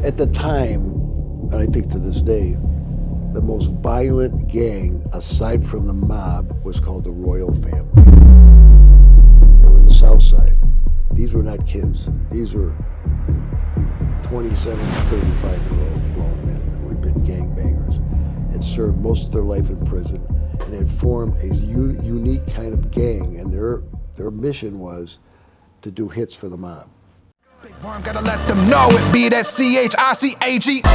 at the time, and I think to this day, the most violent gang, aside from the mob, was called the Royal Family. They were in the South Side. These were not kids. These were 27 to 35-year-old grown men who had been gangbangers, had served most of their life in prison, and had formed a unique kind of gang, and their mission was to do hits for the mob. Big worm, gotta let them know it. Be that CHICAG.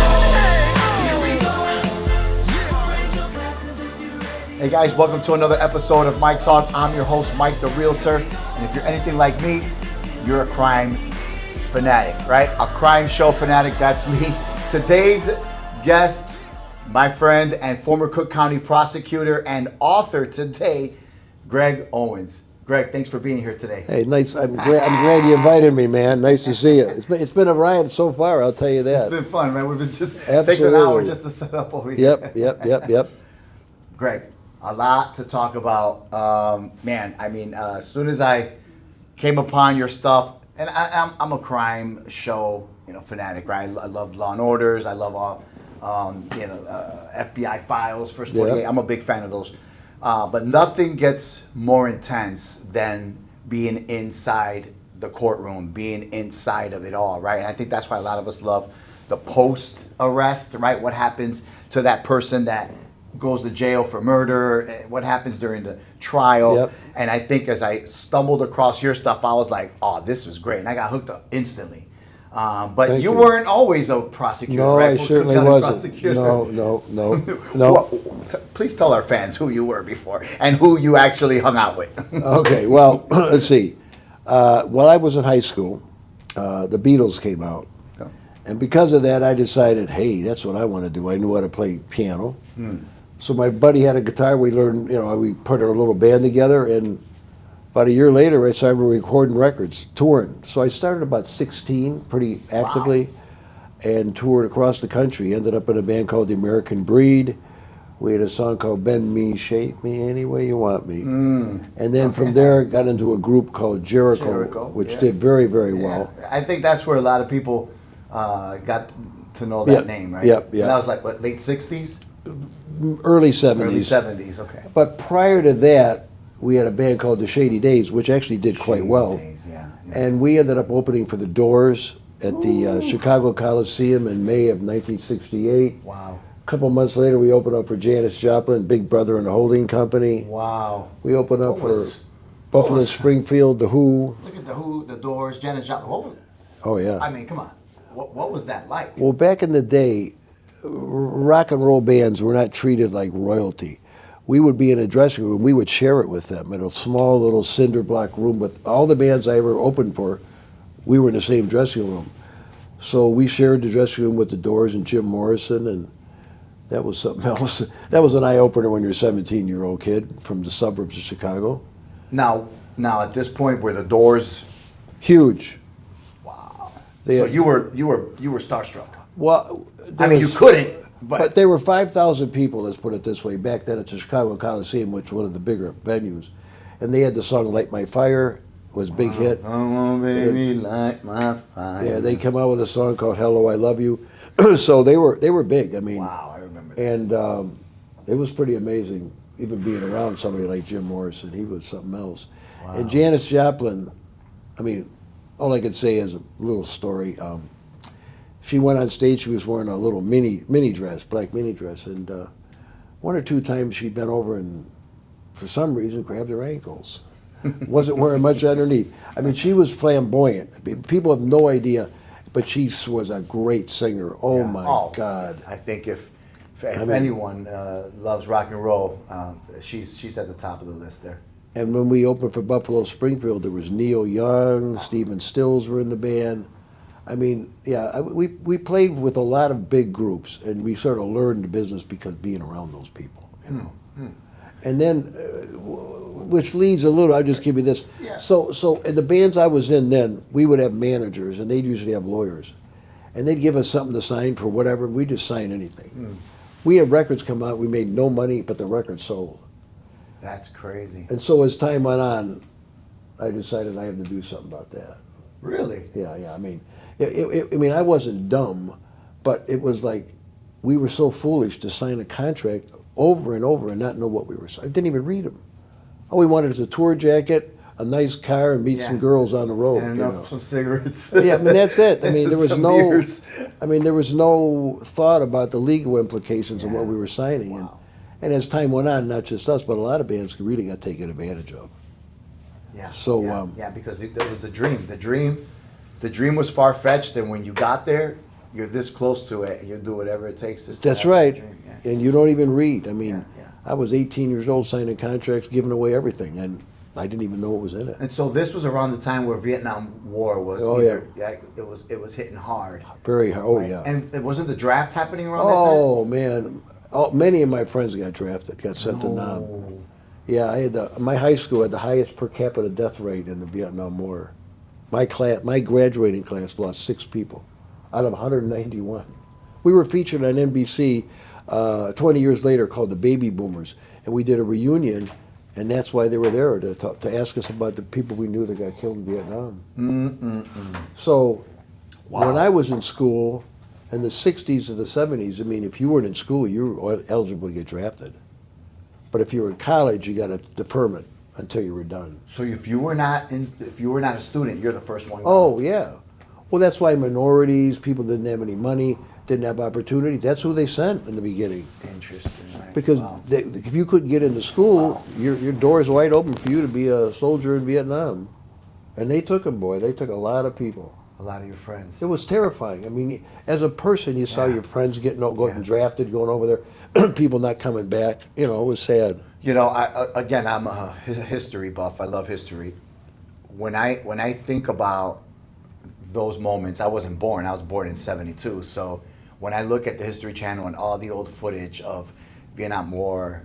Hey guys, welcome to another episode of Mike Talk. I'm your host, Mike the Realtor. And if you're anything like me, you're a crime fanatic, right? A crime show fanatic, that's me. Today's guest, my friend and former Cook County prosecutor and author today, Gregg Owens. Greg, thanks for being here today. Hey, nice. I'm glad you invited me, man. Nice to see you. It's been a ride so far, I'll tell you that. It's been fun, man. We've been just Absolutely. takes an hour just to set up over here. Yep. Greg, a lot to talk about. As soon as I came upon your stuff, and I'm a crime show, fanatic, right? I love Law and Orders. I love all, FBI files, First 48. Yeah. I'm a big fan of those. But nothing gets more intense than being inside the courtroom, being inside of it all, right? And I think that's why a lot of us love the post-arrest, right? What happens to that person that goes to jail for murder, what happens during the trial. Yep. And I think as I stumbled across your stuff, I was like, oh, this was great. And I got hooked up instantly. But Thank you you. weren't always a prosecutor, No, right? I certainly Cook County wasn't. prosecutor. No. Well, please tell our fans who you were before and who you actually hung out with. Okay, well, let's see. While I was in high school, the Beatles came out. Okay. And because of that, I decided, hey, that's what I want to do. I knew how to play piano. So my buddy had a guitar. We learned, we put our little band together. And about a year later, I started recording records, touring. So I started about 16, pretty actively, and toured across the country. Ended up in a band called The American Breed. We had a song called Bend Me, Shape Me, Any Way You Want Me. And then from there, I got into a group called Jericho, which did very, very well. I think that's where a lot of people got to know that name, right? Yep. And that was like, what, late 60s? Early 70s. Early 70s, okay. But prior to that, we had a band called the Shady Days, which actually did quite well. Days, yeah. And we ended up opening for the Doors at the Chicago Coliseum in May of 1968. Wow. A couple months later, we opened up for Janis Joplin, Big Brother and the Holding Company. Wow. We opened up for Buffalo Springfield, The Who. Look at The Who, The Doors, Janis Joplin. Oh, yeah. I mean, come on. What was that like? Well, back in the day, rock and roll bands were not treated like royalty. We would be in a dressing room, we would share it with them in a small little cinder block room. With all the bands I ever opened for, we were in the same dressing room. So we shared the dressing room with the Doors and Jim Morrison, and that was something else. That was an eye-opener when you're a 17-year-old kid from the suburbs of Chicago. Now at this point, were the Doors Huge. Wow. They So had- you were starstruck. Well, I mean, you couldn't, but there were 5,000 people, let's put it this way, back then at the Chicago Coliseum, which was one of the bigger venues. And they had the song Light My Fire, was a big hit. Oh, baby, light my fire. Yeah, they came out with a song called Hello, I Love You. So they were big. I mean, Wow, I remember that. and it was pretty amazing, even being around somebody like Jim Morrison. He was something else. Wow. And Janis Joplin, I mean, all I could say is a little story. She went on stage, she was wearing a little mini dress, black mini dress, and one or two times she'd been over and, for some reason, grabbed her ankles. Wasn't wearing much underneath. I mean, she was flamboyant. People have no idea, but she was a great singer. Oh, my God. I think if anyone loves rock and roll, she's at the top of the list there. And when we opened for Buffalo Springfield, there was Neil Young, Stephen Stills were in the band. I mean, yeah, we played with a lot of big groups, and we sort of learned the business because being around those people, And then, which leads a little, I'll just give you this. Yeah. So in the bands I was in then, we would have managers, and they'd usually have lawyers. And they'd give us something to sign for whatever, and we'd just sign anything. We had records come out, we made no money, but the record sold. That's crazy. And so as time went on, I decided I had to do something about that. Really? Yeah. I mean, I wasn't dumb, But it was like we were so foolish to sign a contract over and over and not know what we were signing. I didn't even read them. All we wanted was a tour jacket, a nice car, and meet some girls on the road. And some cigarettes. Yeah, I mean that's it. I mean there was Some no. beers. I mean there was no thought about the legal implications of what we were signing, Wow. and as time went on, not just us, but a lot of bands really got taken advantage of. Yeah. So, because that was the dream. The dream was far fetched, and when you got there, you're this close to it, and you'll do whatever it takes. That's have right, that dream. Yeah. and you don't even read. I mean, Yeah. I was 18 years old signing contracts, giving away everything, and I didn't even know what was in it. And so this was around the time where Vietnam War was. Oh, it was hitting hard. Very hard. Oh Right? yeah. And it wasn't the draft happening around that time. Oh man, many of my friends got drafted, got sent to Nam. Oh. Yeah, I had my high school had the highest per capita death rate in the Vietnam War. My graduating class lost 6 people out of 191. We were featured on NBC 20 years later called the Baby Boomers, and we did a reunion, and that's why they were there to ask us about the people we knew that got killed in Vietnam. So when I was in school in the 60s or the 70s, I mean, if you weren't in school, you were eligible to get drafted. But if you were in college, you got to deferment until you were done. So if you were not a student, you're the first one. Oh, yeah. Well, that's why minorities, people didn't have any money, didn't have opportunity. That's who they sent in the beginning. Interesting. Right? Because Wow. if you couldn't get into school, your door's wide open for you to be a soldier in Vietnam. And they took them, boy. They took a lot of people. A lot of your friends. It was terrifying. I mean, as a person, you saw Yeah. your friends getting Yeah. drafted, going over there, people not coming back. You know, it was sad. You know, I'm a history buff. I love history. When I think about those moments, I wasn't born. I was born in '72. So when I look at the History Channel and all the old footage of Vietnam War,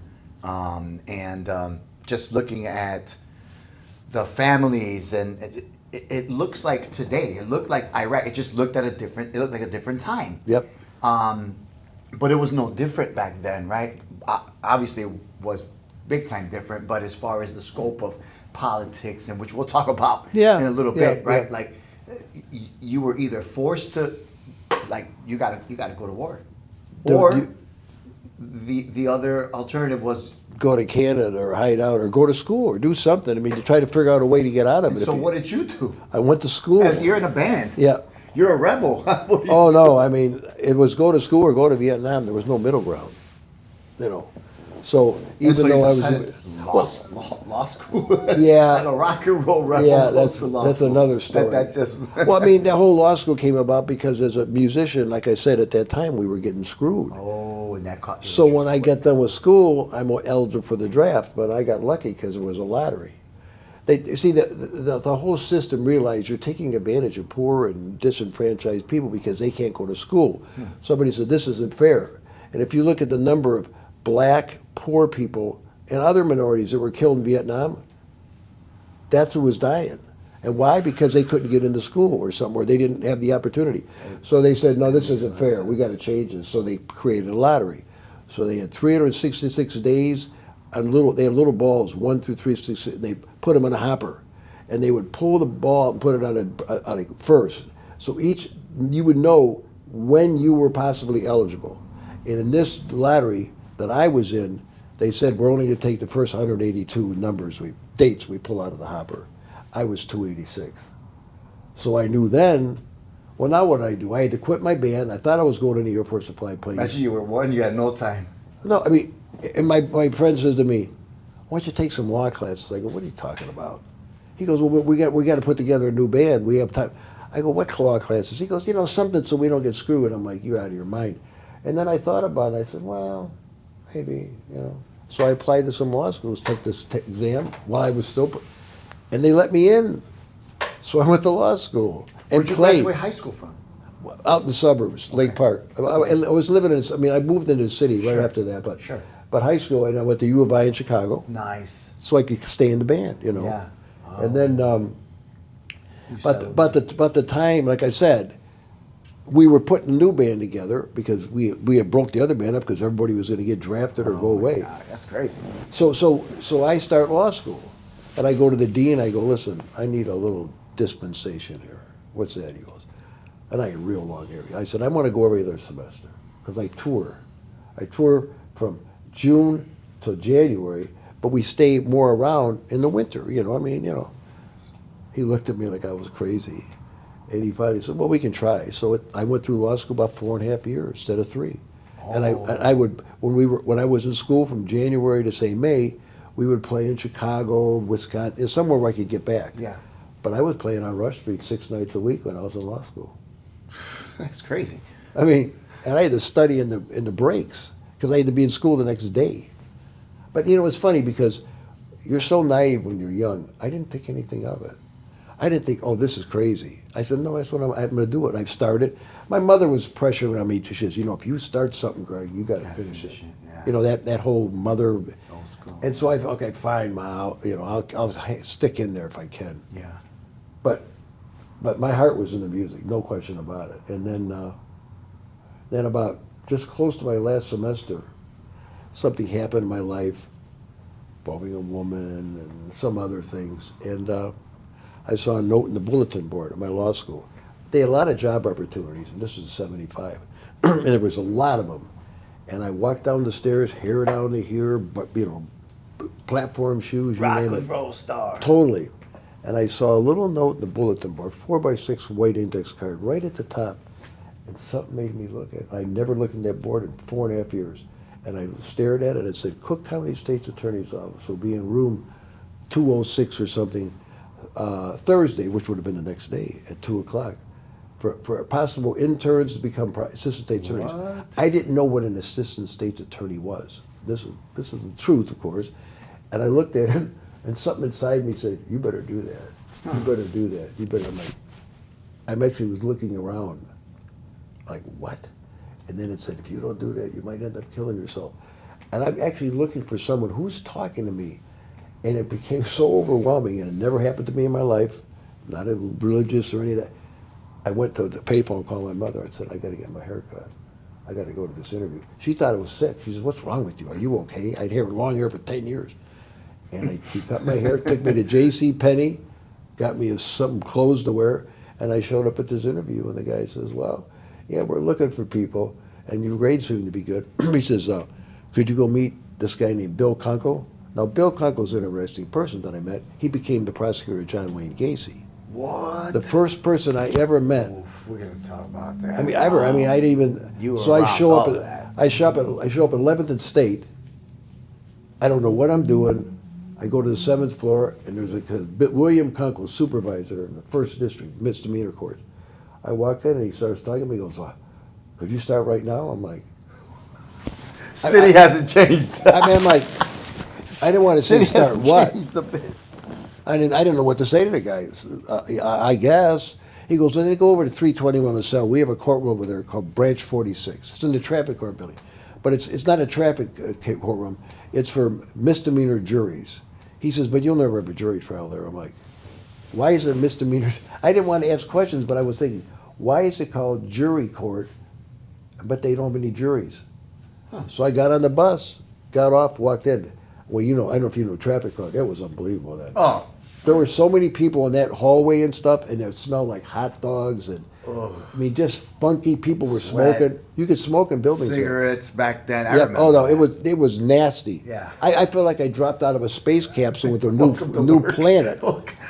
just looking at the families, and it looks like today. It looked like Iraq. It just looked It looked like a different time. Yep. But it was no different back then, right? Obviously, it was big time different. But as far as the scope of politics, and which we'll talk about in a little bit, right? Yeah. Like you were either forced to, like you got to go to war, or the other alternative was go to Canada or hide out or go to school or do something. I mean, to try to figure out a way to get out of it. So what did you do? I went to school. You're in a band. Yeah. You're a rebel. Oh no! I mean, it was go to school or go to Vietnam. There was no middle ground. You know. So even though I was law school, Yeah. like a rock and roll rebel. Yeah, goes to law that's school. another story. That just Well, I mean, the whole law school came about because as a musician, like I said, at that time we were getting screwed. Oh, and that caught you. So when I got done with school, I'm eligible for the draft, but I got lucky because it was a lottery. They see the whole system realized you're taking advantage of poor and disenfranchised people because they can't go to school. Somebody said this isn't fair, and if you look at the number of black poor people and other minorities that were killed in Vietnam, that's who was dying. And why? Because they couldn't get into school or somewhere. They didn't have the opportunity. So they said, no, this isn't fair. We got to change this. So they created a lottery. So they had 366 days on they had little balls, 1 through 366. They put them in a hopper. And they would pull the ball and put it on a first. So you would know when you were possibly eligible. And in this lottery that I was in, they said we're only going to take the first 182 dates we pull out of the hopper. I was 286. So I knew then, well, now what did I do? I had to quit my band. I thought I was going to the Air Force to fly planes. Imagine you were one, you had no time. No, I mean, and my friend says to me, why don't you take some law classes? I go, what are you talking about? He goes, well, we got to put together a new band. We have time. I go, what law classes? He goes, something so we don't get screwed. And I'm like, you're out of your mind. And then I thought about it. I said, well, maybe, So I applied to some law schools, took this exam while I was still, and they let me in. So I went to law school and Where'd you played graduate high school from? out in the suburbs, Lake Park. I was living in. I moved into the city right after that, but Sure. But high school, and I went to U of I in Chicago, Nice. so I could stay in the band, Yeah. And then, but the time, like I said, we were putting a new band together because we had broke the other band up because everybody was going to get drafted or go away. God, that's crazy. So I start law school, and I go to the dean. I go, listen, I need a little dispensation here. What's that? He goes, and I had real long hair. I said, I want to go every other semester because I tour. I tour from June till January, but we stay more around in the winter. He looked at me like I was crazy. And he finally said, well, we can try. So I went through law school about 4.5 years instead of 3. Oh. And I would, when I was in school from January to say May, we would play in Chicago, Wisconsin, somewhere where I could get back. Yeah. But I was playing on Rush Street 6 nights a week when I was in law school. That's crazy. I mean, and I had to study in the breaks because I had to be in school the next day. But it's funny because you're so naive when you're young. I didn't think anything of it. I didn't think, oh, this is crazy. I said, no, that's what I'm going to do it. I've started. My mother was pressuring on me. She says, if you start something, Greg, you got to finish it. Yeah. That whole mother. Old school. And so I thought, okay, fine, Ma. I'll stick in there if I can. Yeah. But my heart was in the music, no question about it. And then about just close to my last semester, something happened in my life, involving a woman and some other things. And I saw a note in the bulletin board at my law school. They had a lot of job opportunities, and this is 75. And there was a lot of them. And I walked down the stairs, hair down to here, but platform shoes, you Rock name and it. roll star. Totally. And I saw a little note in the bulletin board, 4x6 white index card, right at the top. And something made me look at it. I never looked at that board in 4.5 years. And I stared at it, and it said, Cook County State's Attorney's Office will be in room 206 or something Thursday, which would have been the next day at 2 o'clock, for possible interns to become assistant state attorneys. What? I didn't know what an assistant state attorney was. This is the truth, of course. And I looked at him, and something inside me said, you better do that. You better do that. You better. I'm actually was looking around, like, what? And then it said, if you don't do that, you might end up killing yourself. And I'm actually looking for someone who's talking to me. And it became so overwhelming, and it never happened to me in my life, not a religious or any of that. I went to the payphone, called my mother, and said, I got to get my hair cut. I got to go to this interview. She thought I was sick. She said, what's wrong with you? Are you okay? I had long hair for 10 years. And she cut my hair, took me to J.C. Penney, got me some clothes to wear, and I showed up at this interview, and the guy says, well, yeah, we're looking for people, and your grades seem to be good. He says, could you go meet this guy named Bill Kunkel? Now, Bill Kunkel's an interesting person that I met. He became the prosecutor of John Wayne Gacy. What? The first person I ever met. Oof, we're gonna talk about that. I didn't even. You were so I around show all up. of that. I show up at 11th and State. I don't know what I'm doing. I go to the 7th floor, and there's William Kunkel, supervisor in the 1st District Misdemeanor Court. I walk in, and he starts talking to me. He goes, well, could you start right now? I'm like, City hasn't changed. I'm like, I didn't want to say City start hasn't what. changed a bit. I didn't know what to say to the guy. I guess. He goes, well, then go over to 321 LaSalle. We have a courtroom over there called Branch 46. It's in the traffic court building. But it's not a traffic courtroom. It's for misdemeanor juries. He says, but you'll never have a jury trial there. I'm like, why is it misdemeanor? I didn't want to ask questions, but I was thinking, why is it called jury court, but they don't have any juries? Huh. So I got on the bus, got off, walked in. Well, I don't know if you know traffic court. That was unbelievable. Oh. There were so many people in that hallway and stuff, and it smelled like hot dogs and, just funky people were Sweat. smoking. You could smoke in buildings. Cigarettes back then. I Yeah. remember. Oh no, that. it was nasty. Yeah. I feel like I dropped out of a space capsule with a Welcome to new work. planet.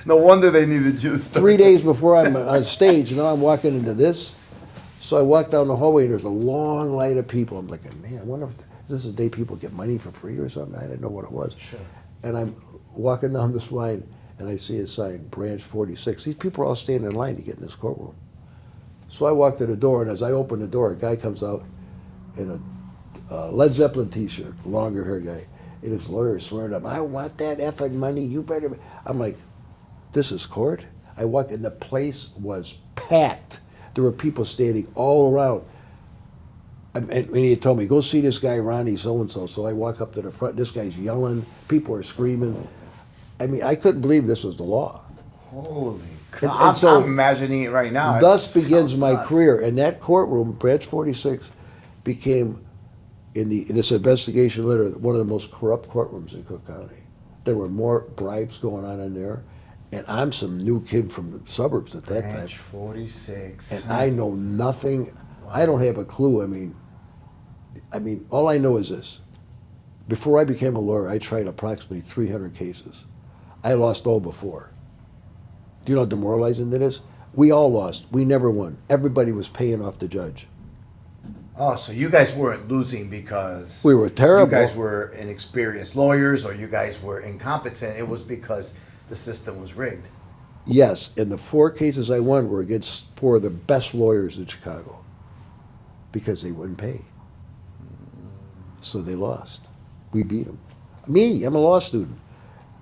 No wonder they needed you to start. 3 days before I'm on stage, and now I'm walking into this. So I walk down the hallway, and there's a long line of people. I'm like, man, I wonder if this is the day people get money for free or something. I didn't know what it was. Sure. And I'm walking down this line, and I see a sign, Branch 46. These people are all standing in line to get in this courtroom. So I walk to the door, and as I open the door, a guy comes out in a Led Zeppelin t-shirt, longer hair guy, and his lawyer swearing up, I want that effing money, you better. I'm like, this is court? I walked, and the place was packed. There were people standing all around. And he told me, go see this guy, Ronnie so-and-so. So I walk up to the front, this guy's yelling, people are screaming. I mean, I couldn't believe this was the law. Holy And cow. so- I'm imagining it right now. Thus It begins sounds my nuts. career. And that courtroom, Branch 46, became, in this investigation later, one of the most corrupt courtrooms in Cook County. There were more bribes going on in there, And I'm some new kid from the suburbs at that time. Branch 46. And I know nothing. I don't have a clue. I mean, all I know is this. Before I became a lawyer, I tried approximately 300 cases. I lost all before. Do you know how demoralizing that is? We all lost. We never won. Everybody was paying off the judge. Oh, so you guys weren't losing because We were terrible. You guys were inexperienced lawyers, or you guys were incompetent. It was because the system was rigged. Yes, and the 4 cases I won were against 4 of the best lawyers in Chicago because they wouldn't pay. So they lost. We beat them. Me, I'm a law student.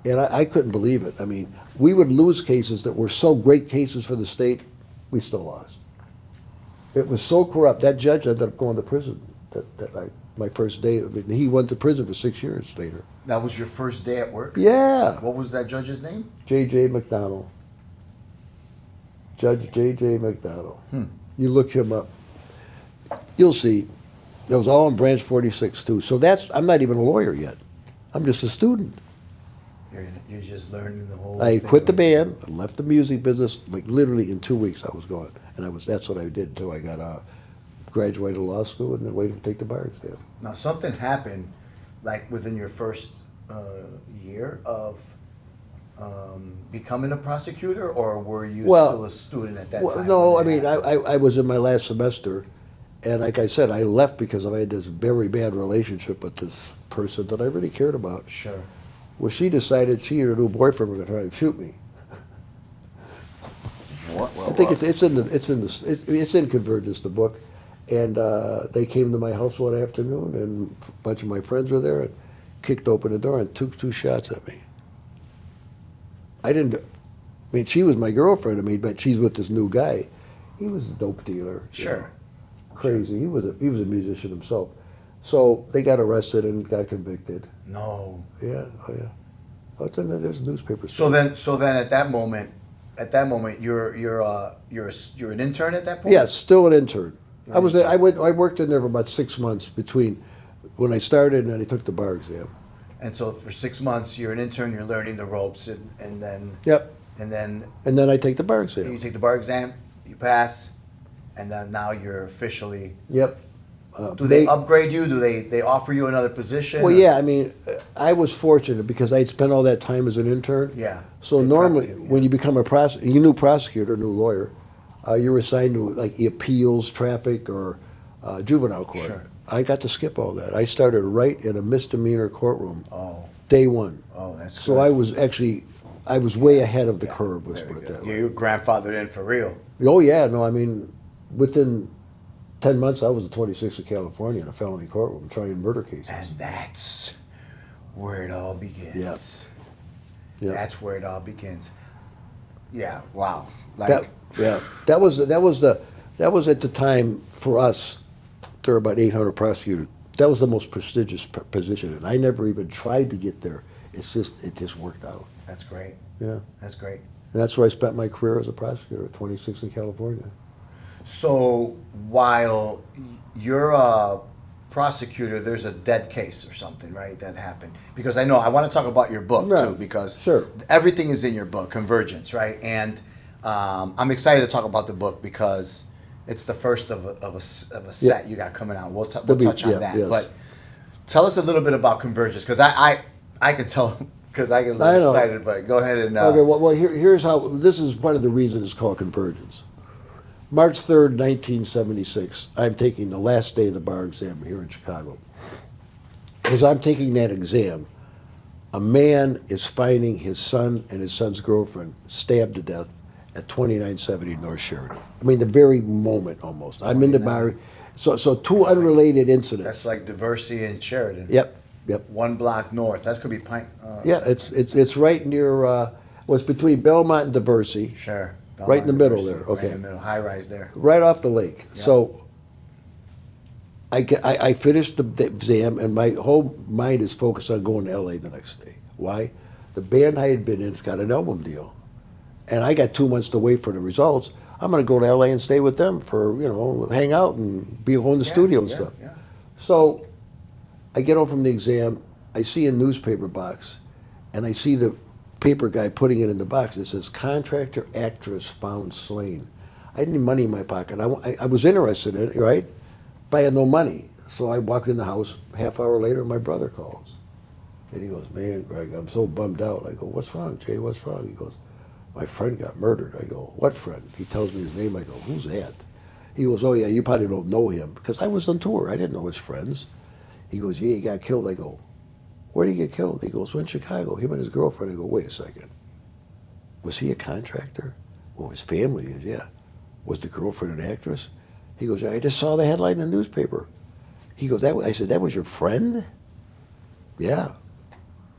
And I couldn't believe it. I mean, we would lose cases that were so great cases for the state, we still lost. It was so corrupt. That judge ended up going to prison. My first day, he went to prison for 6 years later. That was your first day at work? Yeah. What was that judge's name? J.J. McDonald. Judge J.J. McDonald. You look him up. You'll see. It was all in Branch 46, too. So I'm not even a lawyer yet. I'm just a student. You're just learning the whole I thing. quit the band, I left the music business, like literally in 2 weeks I was gone. And that's what I did until I got graduated law school and then waited to take the bar exam. Now, something happened, like within your first year of becoming a prosecutor, or were you still a student at that time? No, I mean, I was in my last semester, and like I said, I left because I had this very bad relationship with this person that I really cared about. Sure. Well, she decided she and her new boyfriend were going to try to shoot me. I think it's in Convergence, the book, and they came to my house one afternoon, and a bunch of my friends were there, and kicked open the door and took 2 shots at me. I mean, she was my girlfriend, but she's with this new guy. He was a dope dealer. Sure. Crazy. He was a musician himself. So they got arrested and got convicted. No. Yeah, oh yeah. Oh, there's newspapers. So then at that moment, you're an intern at that point? Yes, still an intern. I worked in there for about 6 months between when I started and then I took the bar exam. And so for 6 months, you're an intern, you're learning the ropes, and then Yep. and then And then I take the bar you exam. take the bar exam, you pass, and then now you're officially. Yep. Do they upgrade you? Do they offer you another position? Well, yeah. I mean, I was fortunate because I'd spent all that time as an intern. Yeah. So They normally, prep you, when you become a new prosecutor, new lawyer, you're assigned to like appeals, traffic, or juvenile court. Sure. I got to skip all that. I started right in a misdemeanor courtroom. Oh. Day one. Oh, that's So good. I was way ahead of the curve. Let's Very put it good. that Yeah, way. you were grandfathered in for real. Oh yeah, no, I mean, within 10 months, I was a 26th of California in a felony courtroom trying murder cases. And that's where it all begins. Yeah. That's where it all begins. Yeah. Wow. Like. That was at the time for us. There were about 800 prosecutors. That was the most prestigious position, and I never even tried to get there. It just worked out. That's great. Yeah, That's great. and that's where I spent my career as a prosecutor at 26th in California. So while you're a prosecutor, there's a dead case or something, right? That happened. Because I want to talk about your book Right. too, because Sure. everything is in your book, Convergence, right? And I'm excited to talk about the book because it's the first of a set you got coming out. We'll touch on that. Yes. But tell us a little bit about Convergence, because I could tell because I get a little excited. But go ahead and. Okay, well here's how. This is one of the reasons it's called Convergence. March 3rd, 1976, I'm taking the last day of the bar exam here in Chicago. As I'm taking that exam, a man is finding his son and his son's girlfriend stabbed to death at 2970 North Sheridan. I mean, the very moment almost. I'm in the bar. So 2 unrelated incidents. That's like Diversity in Sheridan. Yep. 1 block north. That could be Pine. Yeah, it's right near, it's between Belmont and Diversity. Sure. Right in the middle Diversity, there, okay. Right in the middle, high rise there. Right off the lake. So I finished the exam, and my whole mind is focused on going to L.A. the next day. Why? The band I had been in's got an album deal, and I got 2 months to wait for the results. I'm going to go to L.A. and stay with them for, hang out and be home in the studio and stuff. Yeah. So I get home from the exam, I see a newspaper box, and I see the paper guy putting it in the box. It says, contractor actress found slain. I didn't have money in my pocket. I was interested in it, right? But I had no money. So I walked in the house. Half hour later, my brother calls. And he goes, man, Greg, I'm so bummed out. I go, what's wrong, Jay? What's wrong? He goes, my friend got murdered. I go, what friend? He tells me his name. I go, who's that? He goes, oh, yeah, you probably don't know him. Because I was on tour. I didn't know his friends. He goes, yeah, he got killed. I go, where did he get killed? He goes, well, in Chicago. Him and his girlfriend. I go, wait a second. Was he a contractor? Well, his family is, yeah. Was the girlfriend an actress? He goes, I just saw the headline in the newspaper. He goes, I said, that was your friend? Yeah.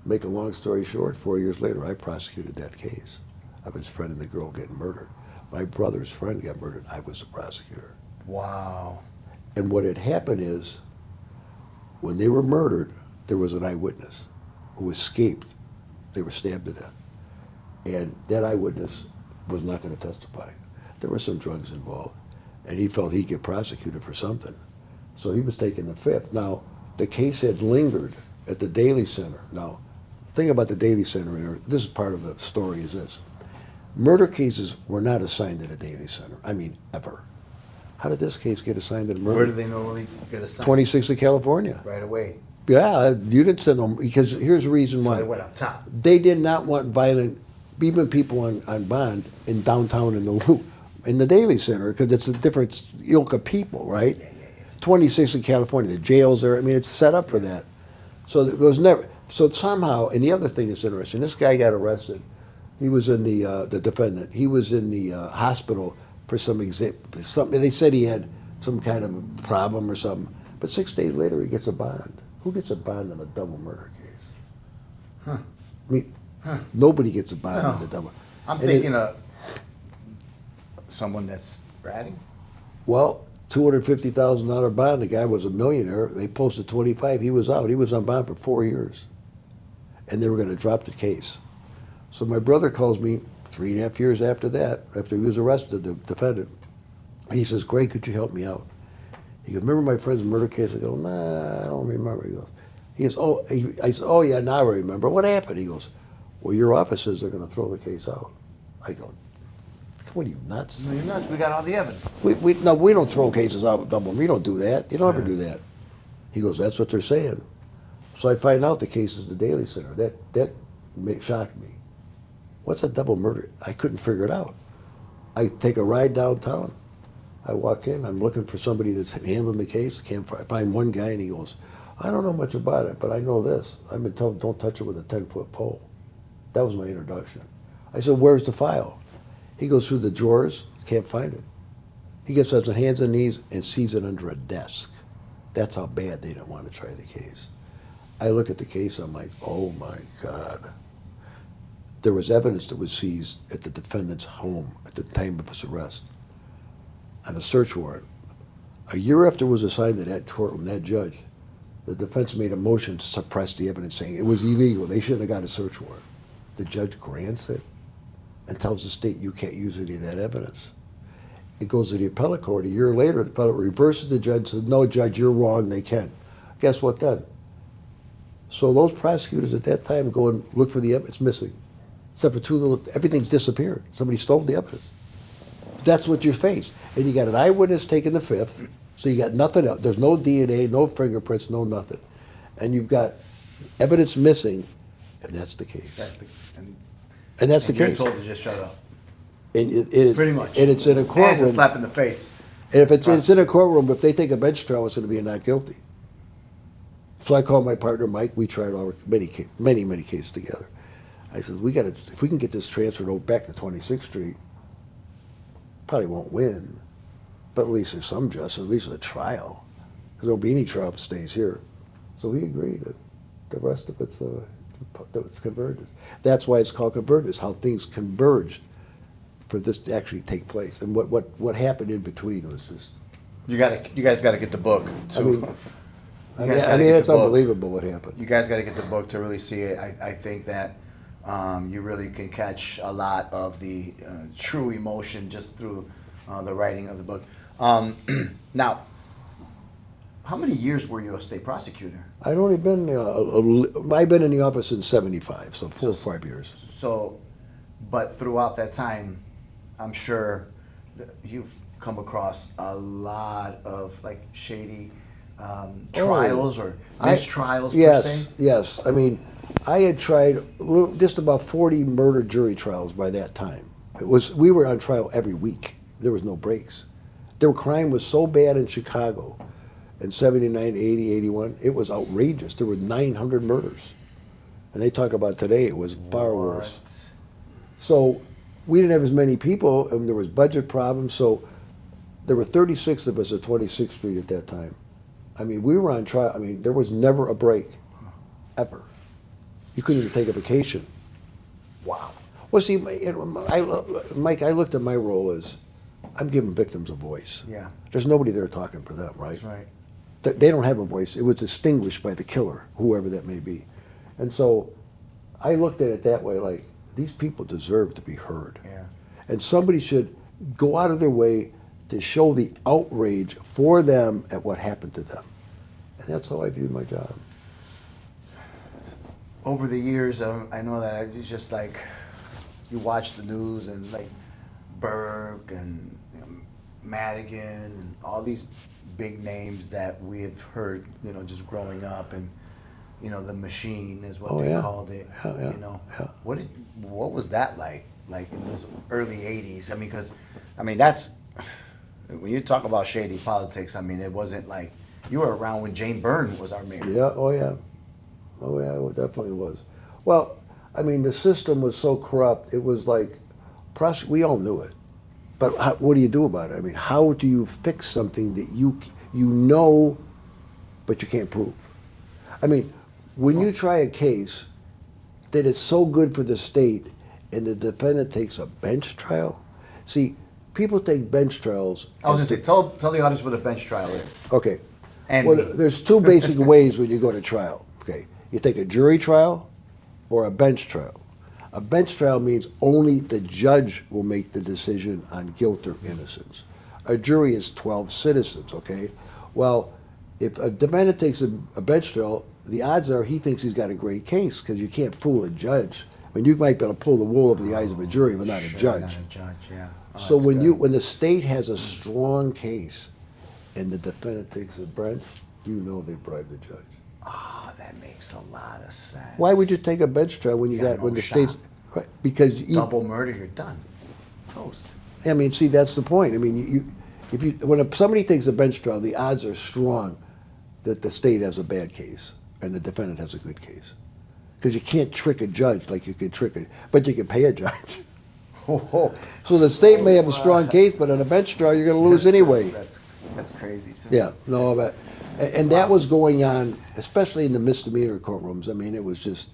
Make a long story short, 4 years later, I prosecuted that case of his friend and the girl getting murdered. My brother's friend got murdered. I was the prosecutor. Wow. And what had happened is, when they were murdered, there was an eyewitness who escaped. They were stabbed to death. And that eyewitness was not going to testify. There were some drugs involved. And he felt he'd get prosecuted for something. So he was taking the fifth. Now, the case had lingered at the Daily Center. Now, the thing about the Daily Center, this is part of the story, is this. Murder cases were not assigned to the Daily Center. I mean, ever. How did this case get assigned to the murder? Where do they normally get assigned? 26 of California. Right away. Yeah, you didn't send them, because here's the reason why. So they went up top. They did not want violent, even people on bond in downtown in the Loop, in the Daily Center, because it's a different ilk of people, right? Yeah. 26 in California, the jails are, I mean, it's set up for that. So it was never, so somehow, and the other thing that's interesting, this guy got arrested. He was in the defendant, he was in the hospital for something, they said he had some kind of a problem or something. But 6 days later, he gets a bond. Who gets a bond on a double murder case? Huh. I mean, nobody gets a bond on a double. I'm And thinking of someone that's ratting. Well, $250,000 bond. The guy was a millionaire. They posted 25. He was out. He was on bond for 4 years, and they were going to drop the case. So my brother calls me 3.5 years after that, after he was arrested, the defendant. He says, Greg, could you help me out? He goes, remember my friend's murder case? I go, nah, I don't remember. He goes, oh, I said, oh yeah, now I remember. What happened? He goes, well, your office says they're going to throw the case out. I go, what are you, nuts? No, you're nuts. We got all the evidence. No, we don't throw cases out double. We don't do that. You don't ever do that. He goes, that's what they're saying. So I find out the case is the Daily Center. That shocked me. What's a double murder? I couldn't figure it out. I take a ride downtown. I walk in. I'm looking for somebody that's handling the case. Can't find one guy, and he goes, I don't know much about it, but I know this. I've been told don't touch it with a 10-foot pole. That was my introduction. I said, where's the file? He goes through the drawers, can't find it. He gets on his hands and knees and sees it under a desk. That's how bad they didn't want to try the case. I look at the case, I'm like, oh my God. There was evidence that was seized at the defendant's home at the time of his arrest on a search warrant. A year after it was assigned to that courtroom, that judge, the defense made a motion to suppress the evidence, saying it was illegal. They shouldn't have got a search warrant. The judge grants it and tells the state you can't use any of that evidence. It goes to the appellate court. A year later, the appellate reverses the judge and says, no, judge, you're wrong, they can. Guess what then? So those prosecutors at that time go and look for the evidence. It's missing. Except for everything's disappeared. Somebody stole the evidence. That's what you face. And you got an eyewitness taking the fifth, so you got nothing else. There's no DNA, no fingerprints, no nothing. And you've got evidence missing, and that's the case. And that's the You're case. told to just shut up. And Pretty much. And it's in a And it's a courtroom. slap in the face. And if it's in a courtroom, if they take a bench trial, it's going to be a not guilty. So I called my partner Mike. We tried many cases together. I said, if we can get this transferred back to 26th Street, probably won't win, but at least there's some justice, at least a trial. There won't be any trial if it stays here. So we agreed that the rest of it's Convergence. That's why it's called Convergence, how things converged for this to actually take place. And what happened in between was just... You guys got to get the book. I mean, it's unbelievable what happened. You guys got to get the book to really see it. I think that you really can catch a lot of the true emotion just through the writing of the book. Now, How many years were you a state prosecutor? I'd only been, I've been in the office in 75, so 4 or 5 years. So, but throughout that time, I'm sure that you've come across a lot of like shady trials or mistrials per se. Yes. I mean, I had tried just about 40 murder jury trials by that time. We were on trial every week. There was no breaks. Their crime was so bad in Chicago in 79, 80, 81, it was outrageous. There were 900 murders. And they talk about today, it was far worse. So we didn't have as many people, and there was budget problems, so there were 36 of us at 26th Street at that time. I mean, we were on trial. I mean, there was never a break, ever. You couldn't even take a vacation. Wow. Well, see, Mike, I looked at my role as I'm giving victims a voice. Yeah. There's nobody there talking for them, right? That's right. They don't have a voice. It was distinguished by the killer, whoever that may be. And so I looked at it that way, like, these people deserve to be heard. Yeah. And somebody should go out of their way to show the outrage for them at what happened to them. And that's how I viewed my job. Over the years, I know that it's just like you watch the news and like Burke and Madigan and all these big names that we have heard, just growing up, and the machine is what they called it. Yeah. What was that like in those early '80s? I mean, because that's when you talk about shady politics. I mean, it wasn't like you were around when Jane Byrne was our mayor. Yeah. Oh yeah, it definitely was. Well, I mean, the system was so corrupt. It was like, we all knew it. But what do you do about it? I mean, how do you fix something that you know, but you can't prove? I mean, when you try a case that is so good for the state and the defendant takes a bench trial, see, people take bench trials. I was going to say, tell the audience what a bench trial is. Okay. And well, there's two basic ways when you go to trial. Okay, you take a jury trial or a bench trial. A bench trial means only the judge will make the decision on guilt or innocence. A jury is 12 citizens, okay? Well, if a defendant takes a bench trial, the odds are he thinks he's got a great case, because you can't fool a judge. I mean, you might be able to pull the wool over the eyes of a jury, but not a judge. Not a judge, yeah. Oh, so when the state has a strong case and the defendant takes a bench, you know they bribed the judge. Oh, that makes a lot of sense. Why would you take a bench trial when when the state's right? Because double murder, you're done, toast. I mean, see, that's the point. I mean, when somebody takes a bench trial, the odds are strong that the state has a bad case and the defendant has a good case, because you can't trick a judge like you can but you can pay a judge. So the state may have a strong case, but on a bench trial, you're going to lose anyway. That's crazy too. Yeah, no, but and that was going on, especially in the misdemeanor courtrooms. I mean, it was just.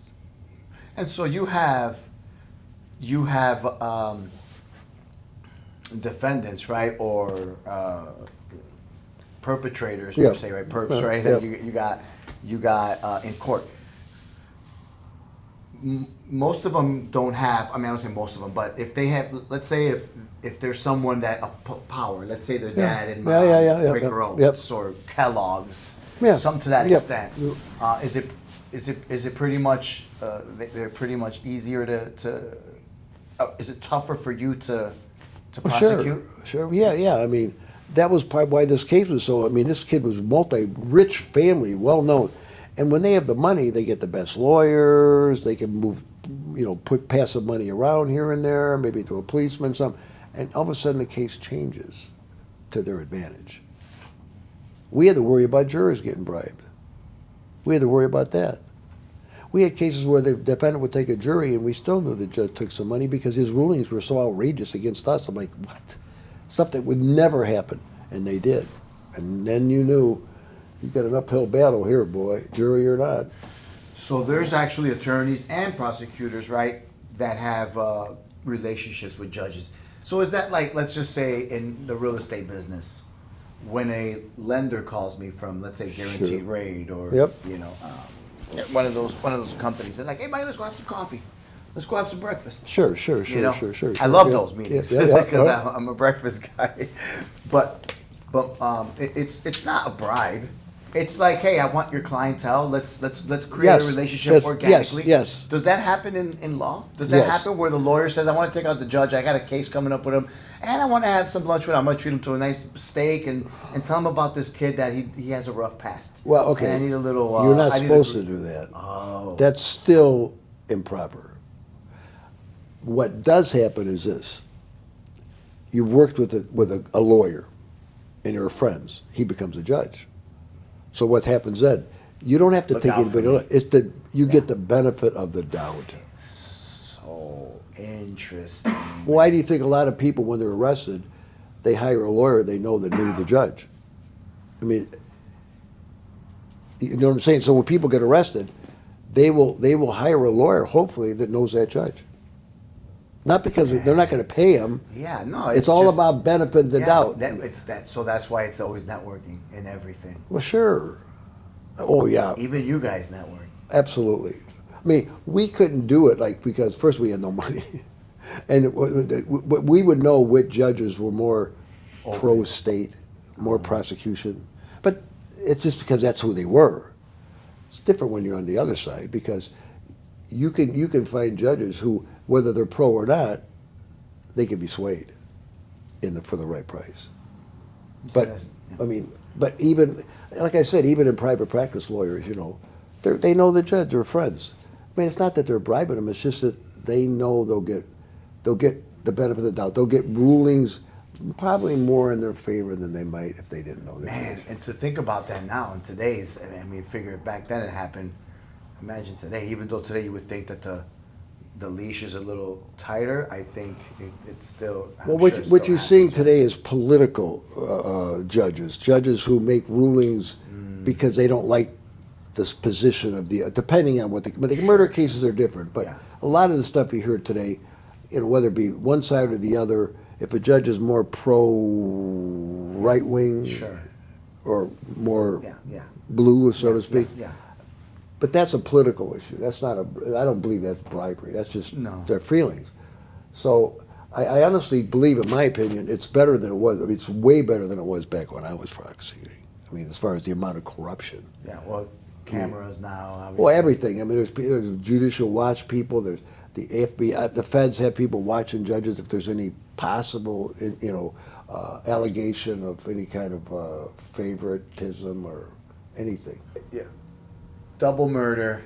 And so you have defendants, right, or perpetrators, Yeah. per se, right, perps, right, Yeah. that you got in court. Most of them don't have. I mean, I don't say most of them, but if they have, let's say if there's someone that of power, let's say their dad and mom, Gregg Owen or Kellogg's, some to that extent. Is it pretty much they're pretty much easier to is it tougher for you to prosecute? Sure. Yeah. I mean, that was part why this case was so. I mean, this kid was rich family, well known, and when they have the money, they get the best lawyers. They can move, pass some money around here and there, maybe to a policeman, and all of a sudden the case changes to their advantage. We had to worry about jurors getting bribed. We had to worry about that. We had cases where the defendant would take a jury and we still knew the judge took some money because his rulings were so outrageous against us. I'm like, what? Stuff that would never happen. And they did. And then you knew you've got an uphill battle here, boy, jury or not. So there's actually attorneys and prosecutors, right, that have relationships with judges. So is that like, let's just say in the real estate business, when a lender calls me from, let's say, Guaranteed Rate or one of those companies, they're like, hey, Mike, let's go have some coffee. Let's go have some breakfast. Sure. I love those meetings because I'm a breakfast guy. But it's not a bribe. It's like, hey, I want your clientele. Let's create Yes. a relationship Yes. organically. Yes. Does that happen in law? Does that Yes. happen where the lawyer says, I want to take out the judge. I got a case coming up with him, and I want to have some lunch with him. I'm going to treat him to a nice steak and tell him about this kid that he has a rough past. Well, okay. And I need a little. You're not I need supposed a- to do that. Oh. That's still improper. What does happen is this: you've worked with a lawyer, and you're friends. He becomes a judge. So what happens then? You don't have to Look take out for anybody. me. It's you get the benefit of the doubt. So interesting. Why do you think a lot of people, when they're arrested, they hire a lawyer they know that knew the judge? I mean, you know what I'm saying? So when people get arrested, they will hire a lawyer, hopefully, that knows that judge. Not because they're not going to pay him. Yeah, no. It's all just- about benefit of the yeah, doubt. So that's why it's always networking in everything. Well, sure. Oh, yeah, Even you guys network. absolutely. I mean, we couldn't do it because first we had no money, and we would know which judges were more pro-state, more prosecution. But it's just because that's who they were. It's different when you're on the other side because you can find judges who, whether they're pro or not, they can be swayed for the right price. But Yes, yeah. I mean, but even like I said, even in private practice, lawyers, they know the judge. They're friends. I mean, it's not that they're bribing them. It's just that they know they'll get the benefit of the doubt. They'll get rulings probably more in their favor than they might if they didn't know the Man, judge. and to think about that now in today's, I mean, figure back then it happened. Imagine today, even though today you would think that the leash is a little tighter, I think it's still. I'm Well, sure what it you're still seeing happens. today is political judges who make rulings because they don't like this position of depending on what but the murder cases are different. But Yeah. a lot of the stuff you hear today, whether it be one side or the other, if a judge is more pro right wing Sure. or more Yeah. blue, so to speak. Yeah. But that's a political issue. That's not I don't believe that's bribery. That's just No. their feelings. So I honestly believe, in my opinion, it's better than it was. I mean, it's way better than it was back when I was prosecuting. I mean, as far as the amount of corruption. Yeah. Well, cameras now. Obviously. Well, everything. I mean, there's judicial watch people. There's the FBI. The feds have people watching judges if there's any possible, allegation of any kind of favoritism or anything. Yeah. Double murder.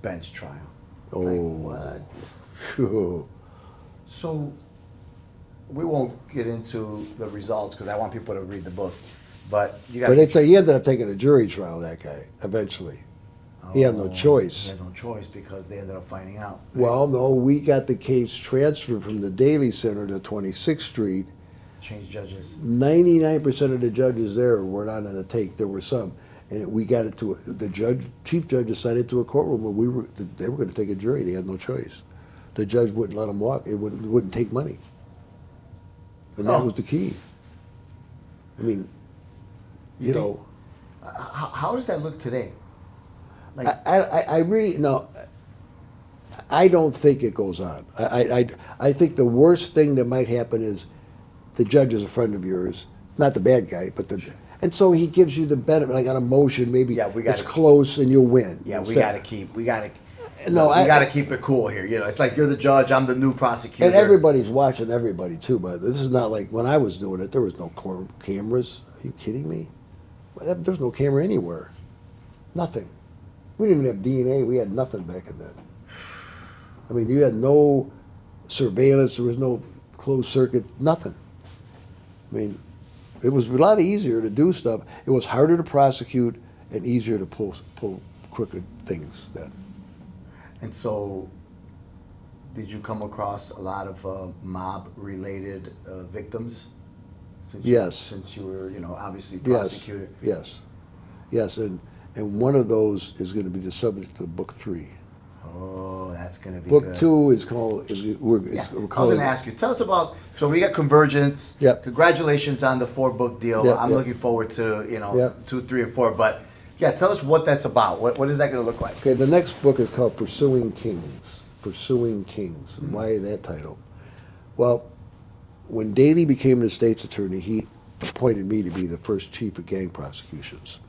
Bench trial. Oh. Like, what? Phew. So we won't get into the results because I want people to read the book. But you got. But he ended up taking a jury trial, that guy, eventually. He had no choice. He had no choice because they ended up finding out. Well, no, we got the case transferred from the Daly Center to 26th Street. Change judges. 99% of the judges there were not on the take. There were some. And we got it to the chief judge assigned it to a courtroom where they were going to take a jury. They had no choice. The judge wouldn't let them walk. It wouldn't take money. And that Oh. was the key. I mean, You think- How does that look today? Like, I really no. I don't think it goes on. I think the worst thing that might happen is the judge is a friend of yours, not the bad guy, but and so he gives you the benefit, like on a motion, maybe Yeah, we gotta- it's close and you'll win. yeah, we Instead- got to keep. We got to. No, we got to keep it cool here. It's like you're the judge. I'm the new prosecutor. And everybody's watching everybody too. But this is not like when I was doing it. There was no cameras. Are you kidding me? There's no camera anywhere. Nothing. We didn't even have DNA. We had nothing back then. I mean, you had no surveillance. There was no closed circuit. Nothing. I mean, it was a lot easier to do stuff. It was harder to prosecute and easier to pull crooked things then. And so, did you come across a lot of mob-related victims? Yes. Since you were, obviously Yes, prosecutor. yes, and one of those is going to be the subject of book 3. Oh, that's gonna be Book good. 2 is called. Yeah. We're I was calling. going to ask you. Tell us about. So we got Convergence. Yep. Congratulations on the 4-book deal. Yep, I'm yep. looking forward to Yep. 2, 3, and 4. But yeah, tell us what that's about. What is that going to look like? Okay, the next book is called Pursuing Kings. Pursuing Kings. And why that title? Well, when Daley became the state's attorney, he appointed me to be the first chief of gang prosecutions.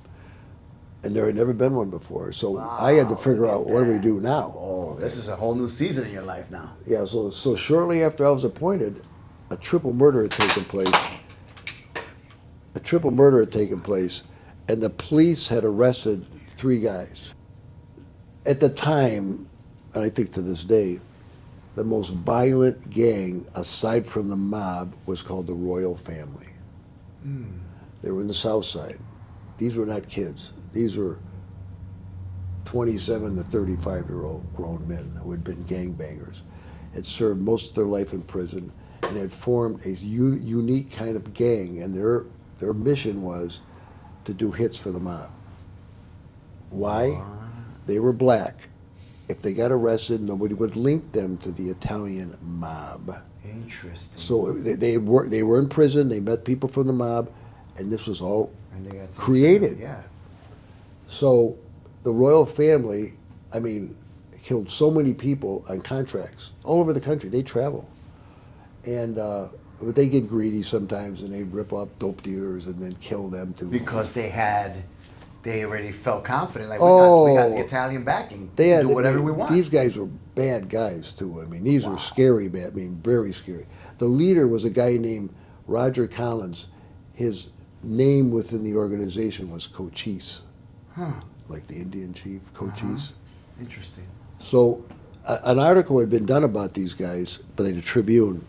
And there had never been one before. So I had to figure out, what do we do now? Oh, this is a whole new season in your life now. Yeah, so shortly after I was appointed, a triple murder had taken place. And the police had arrested 3 guys. At the time, and I think to this day, the most violent gang, aside from the mob, was called the Royal Family. They were in the South Side. These were not kids. These were 27 to 35-year-old grown men who had been gangbangers, had served most of their life in prison, and had formed a unique kind of gang, and their mission was to do hits for the mob. Why? They were black. If they got arrested, nobody would link them to the Italian mob. Interesting. So they were in prison, they met people from the mob, and this was all And they got created. Yeah. So the Royal Family, I mean, killed so many people on contracts all over the country. They travel. And but they get greedy sometimes, and they rip up dope dealers and then kill them too. Because they already felt confident. Like, we got the Italian backing. They had, do whatever we want. These guys were bad guys too. I mean, these were scary bad. I mean, very scary. The leader was a guy named Roger Collins. His name within the organization was Cochise, like the Indian chief, Cochise. Interesting. So an article had been done about these guys by the Tribune,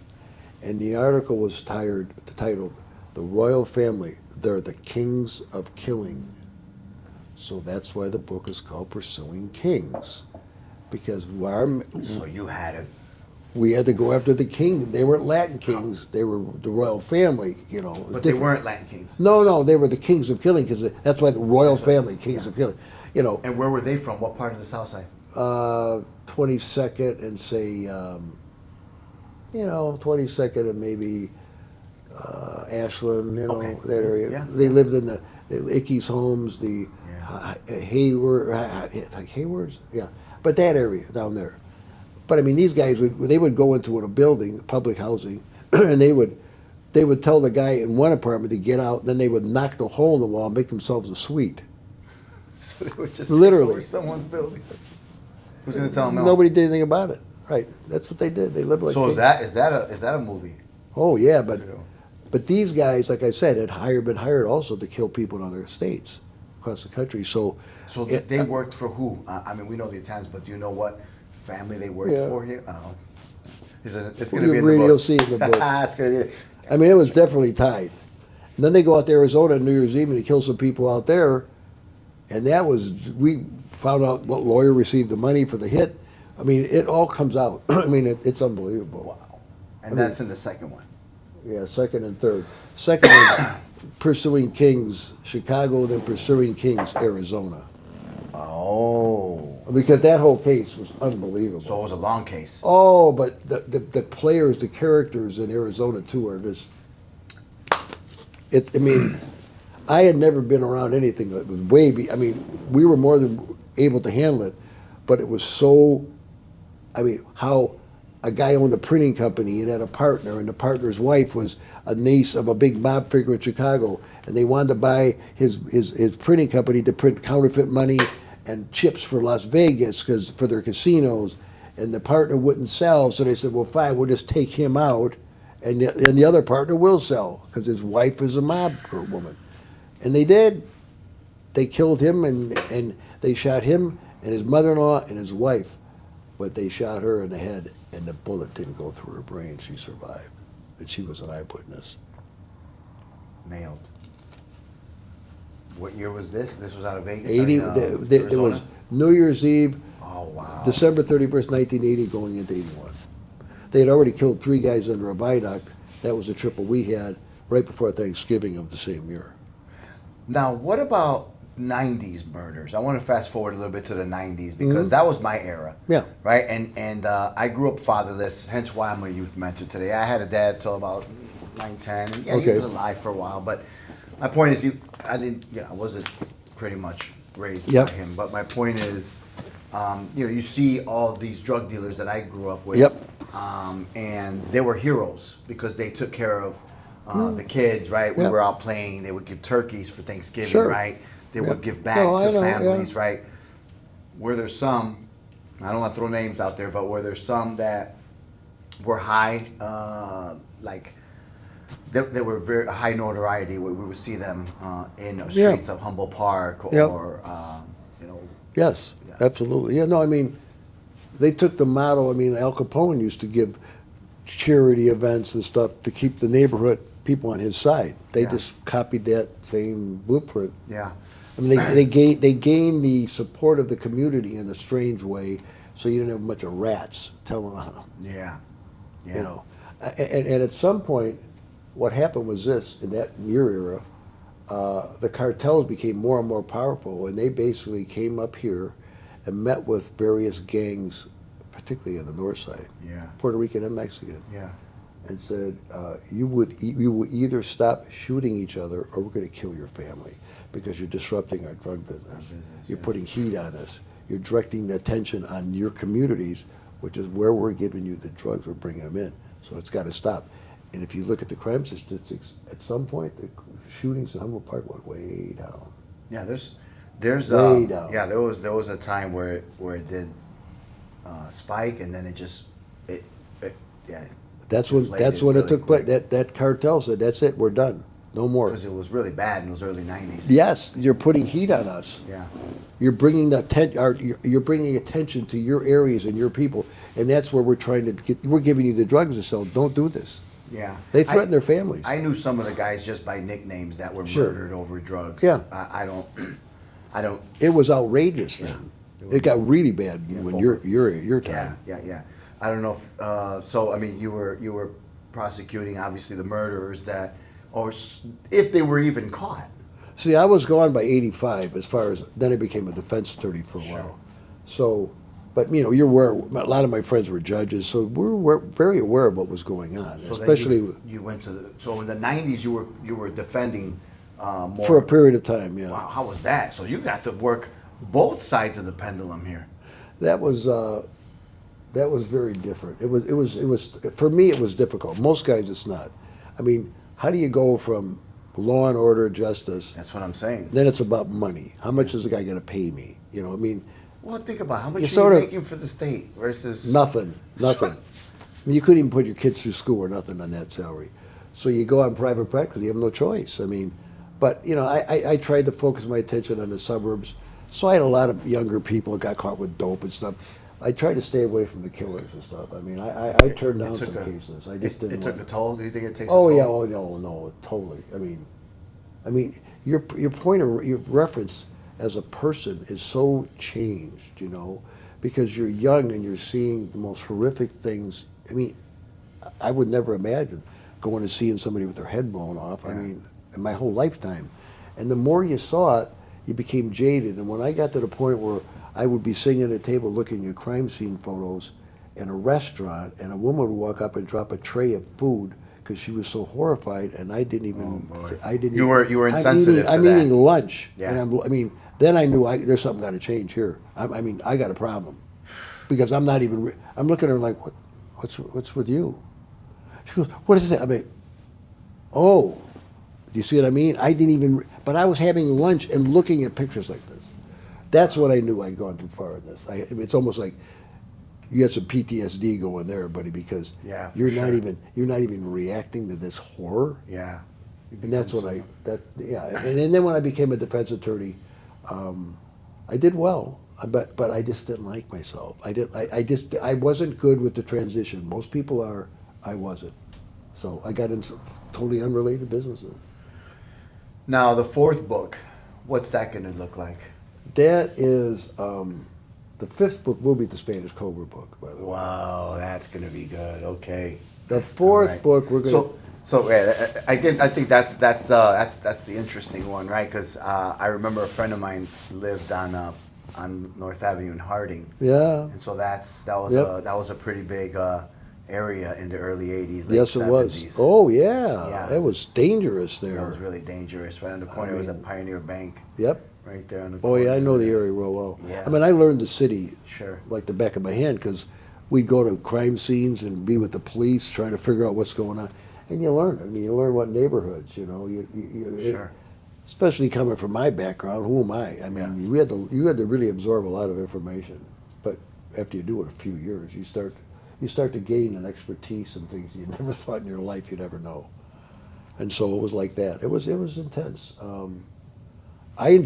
and the article was titled, "The Royal Family, They're the Kings of Killing." So that's why the book is called Pursuing Kings, because So you had it. we had to go after the king. They weren't Latin kings; they were the royal family. You know, But they weren't Latin kings. No, they were the kings of killing, because that's why the royal family, kings of killing. You know, And where were they from? What part of the South Side? 22nd and say, 22nd and maybe Ashland, Okay. that area. Yeah. They lived in the Ickes Homes, the Haywards, yeah. But that area down there. But I mean, these guys they would go into a building, public housing, and they would tell the guy in one apartment to get out. Then they would knock the hole in the wall and make themselves a suite. So they would just Literally. take over someone's building. Who's going to tell them no? Nobody did anything about it. Right. That's what they did. They lived like. So kings. is that a movie? Oh yeah, but Years ago. these guys, like I said, had been hired also to kill people in other states across the country. So They worked for who? I mean, we know the Italians, but do you know what family they worked Yeah. for here? Oh. It's going to You'll be in read the it, book. you'll see it in the book. It's going to be. I mean, it was definitely tied. And then they go out to Arizona on New Year's Eve and they kill some people out there, and we found out what lawyer received the money for the hit. I mean, it all comes out. I mean, it's unbelievable. Wow. And that's in the second one. Yeah, second and third. Second is Pursuing Kings, Chicago, then Pursuing Kings, Arizona. Oh. Because that whole case was unbelievable. So it was a long case. Oh, but the players, the characters in Arizona too are just. I mean, I had never been around anything that was I mean, we were more than able to handle it, but it was so. I mean, how a guy owned a printing company and had a partner, and the partner's wife was a niece of a big mob figure in Chicago, and they wanted to buy his printing company to print counterfeit money and chips for Las Vegas for their casinos, and the partner wouldn't sell, so they said, well, fine, we'll just take him out, and the other partner will sell, because his wife is a mob woman. And they did. They killed him, and they shot him and his mother-in-law and his wife, but they shot her in the head, and the bullet didn't go through her brain. She survived, and she was an eyewitness. Nailed. What year was this? This was out of Vegas? 80. It was New Year's Eve, Oh, wow. December 31st, 1980, going into 81. They had already killed 3 guys under a viaduct. That was a triple we had right before Thanksgiving of the same year. Now, what about 90s murders? I want to fast forward a little bit to the 90s because that was my era. Yeah. Right? And I grew up fatherless, hence why I'm a youth mentor today. I had a dad till about 9, 10. And yeah, he Okay. was alive for a while. But my point is, I wasn't pretty much raised Yep. by him. But my point is, you see all these drug dealers that I grew up with. Yep. And they were heroes because they took care of The kids, right? We Yeah. were out playing. They would give turkeys for Thanksgiving, Sure. right? They Yeah. would give back No, I to know, families, yeah. right? Where there's some, I don't want to throw names out there, but where there's some that were high, like they were very high notoriety. We would see them in the Yeah. streets of Humboldt Park or, Yep. you know, Yes, Yeah. absolutely. Yeah, no, I mean, they took the motto. I mean, Al Capone used to give charity events and stuff to keep the neighborhood people on his side. They Yeah. just copied that same blueprint. yeah. I mean, they gained the support of the community in a strange way, so you didn't have a bunch of rats telling them, Yeah. Yeah. you know. And at some point, what happened was this: in your era, the cartels became more and more powerful, and they basically came up here and met with various gangs, particularly on the north side, Yeah. Puerto Rican and Mexican, Yeah. and said, you will either stop shooting each other or we're going to kill your family because you're disrupting our drug business. You're putting heat on us. You're directing the attention on your communities, which is where we're giving you the drugs, we're bringing them in. So it's got to stop. And if you look at the crime statistics, at some point, the shootings in Humboldt Park went way down. Yeah, there's Way down. yeah, there was a time where it did spike, and then it yeah, That's when deflated it really took place. quick. That cartel said, "That's it, we're done, no more." because it was really bad in those early '90s. Yes, you're putting heat on us. Yeah, You're bringing you're bringing attention to your areas and your people, and that's where we're trying to get. We're giving you the drugs to sell. Don't do this. yeah. They threaten their families. I knew some of the guys just by nicknames that were Sure. murdered over drugs. Yeah. I don't. It was outrageous then. It got really bad when your time. Yeah. I don't know if, so, I mean, you were prosecuting, obviously, the murderers if they were even caught. See, I was gone by '85. As far as then, I became a defense attorney for a Sure. while. So, but you're aware. A lot of my friends were judges, so we're very aware of what was going on. So then especially you went to so in the '90s you were defending more. for a period of time. Yeah, Wow, how was that? So you got to work both sides of the pendulum here. that was very different. It was for me. It was difficult. Most guys, it's not. I mean, how do you go from law and order, justice? That's what I'm saying. Then it's about money. How much is the guy going to pay me? You know, I mean, Well, think about how much You you're sort of- making for the state versus nothing. I mean, you couldn't even put your kids through school or nothing on that salary. So you go on private practice. You have no choice. I mean, but I tried to focus my attention on the suburbs. So I had a lot of younger people that got caught with dope and stuff. I tried to stay away from the killers and stuff. I mean, I turned down some cases. I just didn't. It took want- a toll. Do you think it takes? Oh a yeah, toll? no, totally. I mean, your point of your reference as a person is so changed, because you're young and you're seeing the most horrific things. I mean, I would never imagine going and seeing somebody with their head blown off. I Yeah. mean, in my whole lifetime, and the more you saw it, you became jaded. And when I got to the point where I would be sitting at a table looking at crime scene photos in a restaurant, and a woman would walk up and drop a tray of food because she was so horrified, and I didn't even. Oh, boy. I didn't. You were I'm insensitive eating, I'm to that. eating lunch, Yeah. and then I knew there's something got to change here. I got a problem because I'm not even. I'm looking at her like, what's with you? She goes, what is that? I mean, oh, do you see what I mean? I didn't even. But I was having lunch and looking at pictures like this. That's what I knew I'd gone too far in this. It's almost like you got some PTSD going there, buddy, because Yeah, for you're sure. not even reacting to this horror. Yeah. And that's what and then when I became a defense attorney, I did well, but I just didn't like myself. I wasn't good with the transition. Most people are. I wasn't. So I got into totally unrelated businesses. Now the fourth book, what's that going to look like? That is the fifth book will be the Spanish Cobra book, by the way. Wow, that's going to be good. Okay. The fourth All right. book we're going to. So yeah, I think that's the interesting one, right? Because I remember a friend of mine lived on North Avenue in Harding, Yeah. and so that was a pretty big area in the early '80s. Late Yes, it 70s. was. Oh yeah. Yeah. It was dangerous That there. was really dangerous. Right on the corner was a Pioneer Bank. Yep. Right there on the Oh corner. yeah, I know the area real well. Yeah. I mean, I learned the city Sure. like the back of my hand because we'd go to crime scenes and be with the police trying to figure out what's going on. And you learn. I mean, you learn what neighborhoods. Sure. Especially coming from my background, who am I? I mean, you had to really absorb a lot of information. But after you do it a few years, you start to gain an expertise in things you never thought in your life you'd ever know. And so it was like that. It was intense. I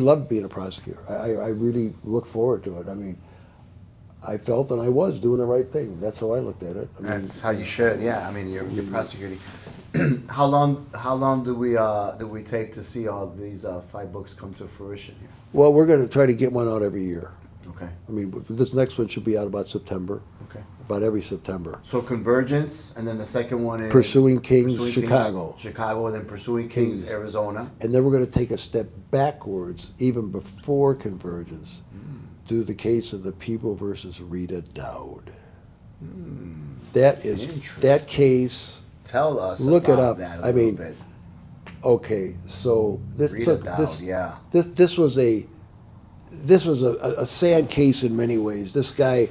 loved being a prosecutor. I really look forward to it. I mean, I felt and I was doing the right thing. That's how I looked at it. That's how you should. Yeah. I mean, you're prosecuting. How long do we take to see all these 5 books come to fruition here? Well, we're going to try to get one out every year. Okay. I mean, this next one should be out about September. Okay. About every September. So Convergence, and then the second one is Pursuing Kings, Chicago. Chicago, and then Pursuing Kings, Arizona. And then we're going to take a step backwards, even before Convergence, do the case of the people versus Rita Dowd. That case. Tell us. Look about it up. That I mean, bit. Okay, so Rita Dowd, yeah. This was a sad case in many ways. This guy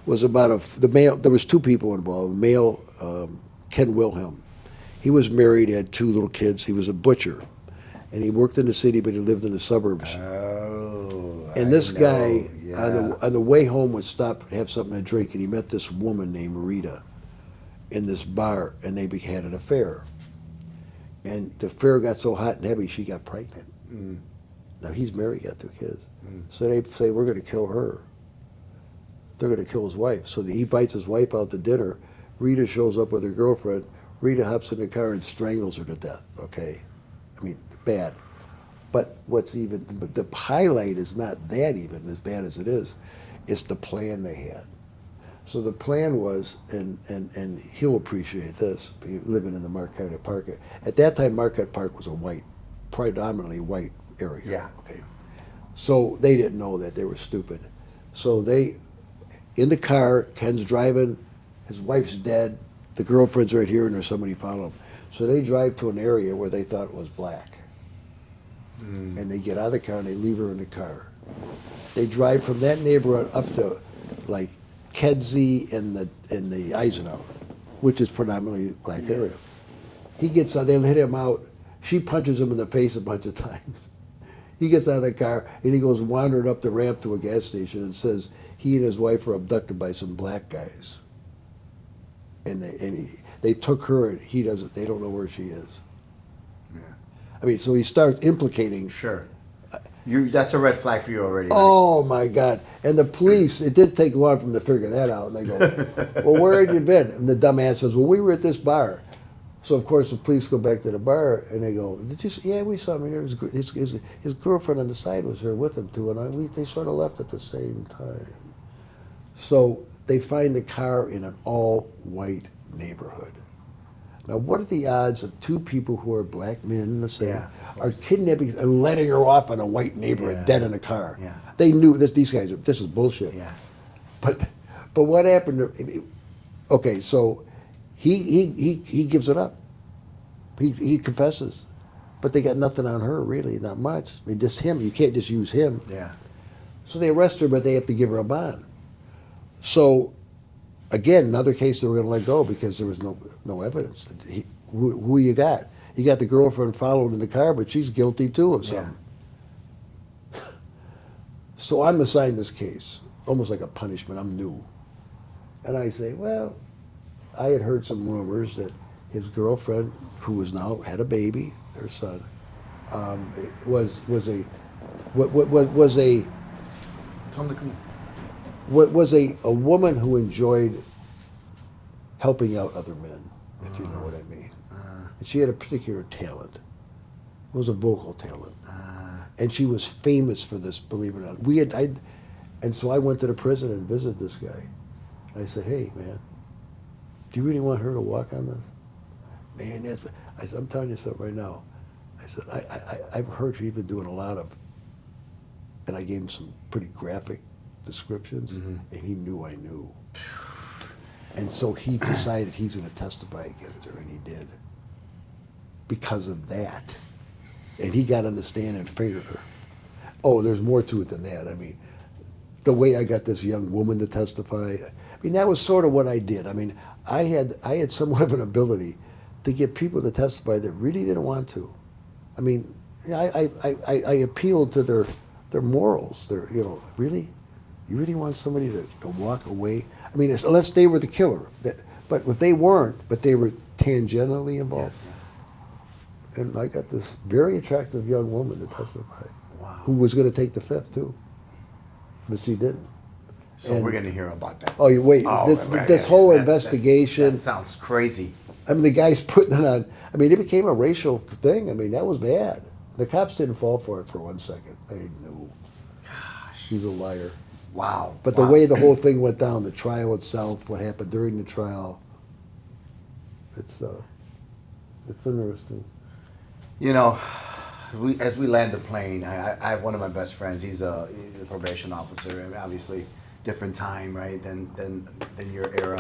was about the male. There was 2 people involved. Male, Ken Wilhelm. He was married, had 2 little kids. He was a butcher, and he worked in the city, but he lived in the suburbs. Oh. And this guy, yeah. on the way home, would stop and have something to drink, and he met this woman named Rita in this bar, and they had an affair. And the affair got so hot and heavy, she got pregnant. Now he's married, got 2 kids. So they say, we're going to kill her. They're going to kill his wife. So he invites his wife out to dinner. Rita shows up with her girlfriend. Rita hops in the car and strangles her to death, okay? I mean, bad. But the highlight is not that even as bad as it is. It's the plan they had. So the plan was, and he'll appreciate this, living in the Marquette Park. At that time, Marquette Park was a predominantly white area. Yeah. Okay. So they didn't know that. They were stupid. So in the car, Ken's driving, his wife's dead, the girlfriend's right here, and there's somebody following him. So they drive to an area where they thought was black. And they get out of the car and they leave her in the car. They drive from that neighborhood up to like Kedzie and the Eisenhower, which is predominantly black area. He gets out, they hit him out. She punches him in the face a bunch of times. He gets out of the car and he goes wandering up the ramp to a gas station and says he and his wife were abducted by some black guys. And they took her and they don't know where she is. Yeah. I mean, so he starts implicating. Sure. That's a red flag for you already. Oh my God! And the police, it didn't take long for them to figure that out. And they go, "Well, where had you been?" And the dumbass says, "Well, we were at this bar." So of course the police go back to the bar and they go, "Did you see? Yeah, we saw him. His girlfriend on the side was there with him too, and they sort of left at the same time." So they find the car in an all-white neighborhood. Now, what are the odds of 2 people who are black men, let's say, are kidnapping and letting her off in a white neighborhood, dead in a car? Yeah. They knew these guys. This is bullshit. Yeah. But what happened? Okay, so he gives it up. He confesses, but they got nothing on her really, not much. I mean, just him. You can't just use him. Yeah. So they arrest her, but they have to give her a bond. So. Again, another case they were going to let go because there was no evidence. Who you got? You got the girlfriend followed in the car, but she's guilty too of something. Yeah. So I'm assigned this case, almost like a punishment. I'm new. And I say, well, I had heard some rumors that his girlfriend, who was now had a baby, their son, was a woman who enjoyed helping out other men, if you know what I mean. And she had a particular talent. It was a vocal talent. And she was famous for this, believe it or not. And so I went to the prison and visited this guy. I said, hey, man, do you really want her to walk on this? Man, I said, I'm telling you something right now. I said, I've heard she's been doing a lot of, and I gave him some pretty graphic descriptions, and he knew I knew. And so he decided he's going to testify against her, and he did. Because of that. And he got on the stand and fingered her. Oh, there's more to it than that. I mean, the way I got this young woman to testify, I mean, that was sort of what I did. I mean, I had somewhat of an ability to get people to testify that really didn't want to. I mean, I appealed to their morals. Really? You really want somebody to walk away? I mean, unless they were the killer. But if they weren't, but they were tangentially involved. Yeah. And I got this very attractive young woman to testify. Wow. Who was going to take the fifth, too. But she didn't. So we're going to hear about that. Oh, you wait. This whole investigation. That sounds crazy. I mean, the guy's putting it on. I mean, it became a racial thing. I mean, that was bad. The cops didn't fall for it for 1 second. They knew. Gosh. She's a liar. Wow. But the way the whole thing went down, the trial itself, what happened during the trial, it's interesting. You know, as we land the plane, I have one of my best friends. He's a probation officer, and obviously different time, right, than your era.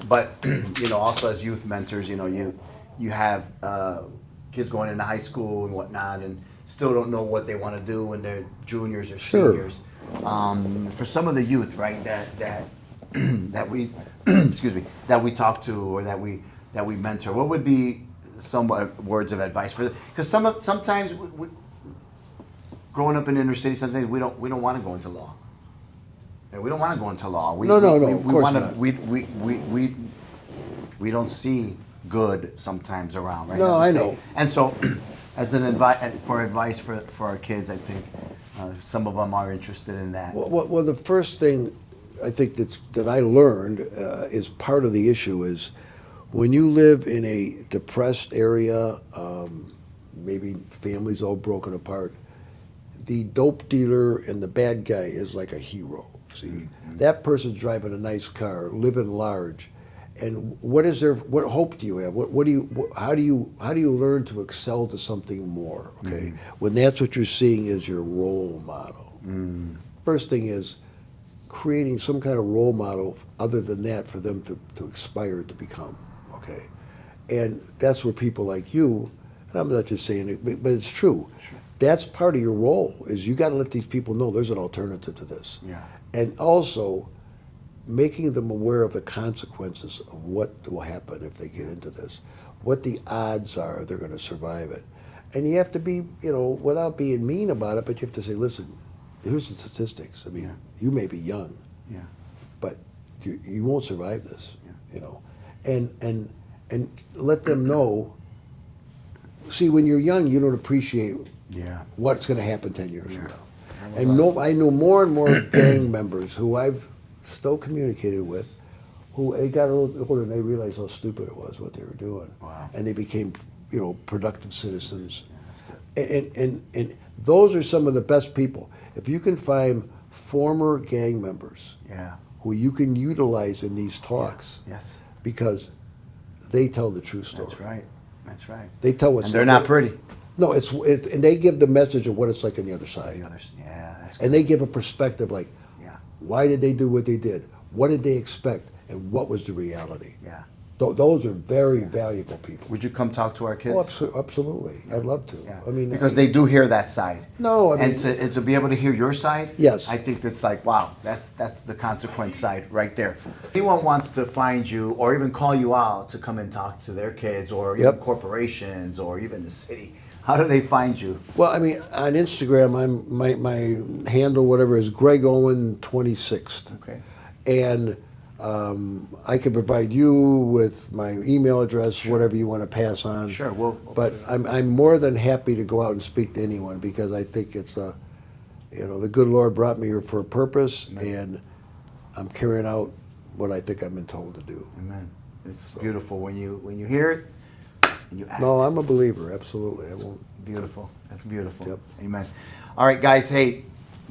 But you know, also as youth mentors, you know, you have kids going into high school and whatnot, and still don't know what they want to do when they're juniors or seniors. For some of the youth, right, that we excuse me, that we talk to or that we mentor, what would be some words of advice for them? Because sometimes we, growing up in inner city, sometimes we don't want to go into law. We don't want to go into law. No, of course not. We don't see good sometimes around, right? No, I know. And so, as advice for our kids, I think some of them are interested in that. Well, the first thing I think that I learned is part of the issue is when you live in a depressed area, maybe families all broken apart, the dope dealer and the bad guy is like a hero. See, that person's driving a nice car, living large, and what hope do you have? How do you learn to excel to something more? Okay, when that's what you're seeing as your role model. First thing is creating some kind of role model other than that for them to aspire to become. Okay, and that's where people like you, and I'm not just saying it, but it's true. Sure. That's part of your role. Is you got to let these people know there's an alternative to this. Yeah. And also making them aware of the consequences of what will happen if they get into this, what the odds are they're going to survive it. And you have to be, without being mean about it, but you have to say, listen, here's the statistics. I mean, you may be young, but you won't survive this, and let them know. See, when you're young, you don't appreciate what's going to happen 10 years from now. And I know more and more gang members who I've still communicated with, who they got a little older and they realized how stupid it was what they were doing. Wow. And they became, productive citizens. Yeah, that's good. And those are some of the best people. If you can find former gang members who you can utilize in these talks, because they tell the true story. That's right. They tell what's. And they're not pretty. No, and they give the message of what it's like on the other side. That's good. And they give a perspective like, why did they do what they did? What did they expect? And what was the reality? Yeah. Those are very valuable people. Would you come talk to our kids? Oh, absolutely. I'd love to. Yeah. I mean, because they do hear that side. No, I mean, and to be able to hear your side. Yes. I think that's like, wow, that's the consequence side right there. If anyone wants to find you or even call you out to come and talk to their kids or even corporations or even the city, how do they find you? Well, I mean, on Instagram, my handle, whatever, is Gregg Owen 26th. Okay. And I can provide you with my email address, whatever you want to pass on. Sure. But I'm more than happy to go out and speak to anyone because I think it's the good Lord brought me here for a purpose, and I'm carrying out what I think I've been told to do. Amen. It's beautiful when you hear it and you act. No, I'm a believer. Absolutely, I won't. Beautiful. That's beautiful. Yep. Amen. All right, guys. Hey,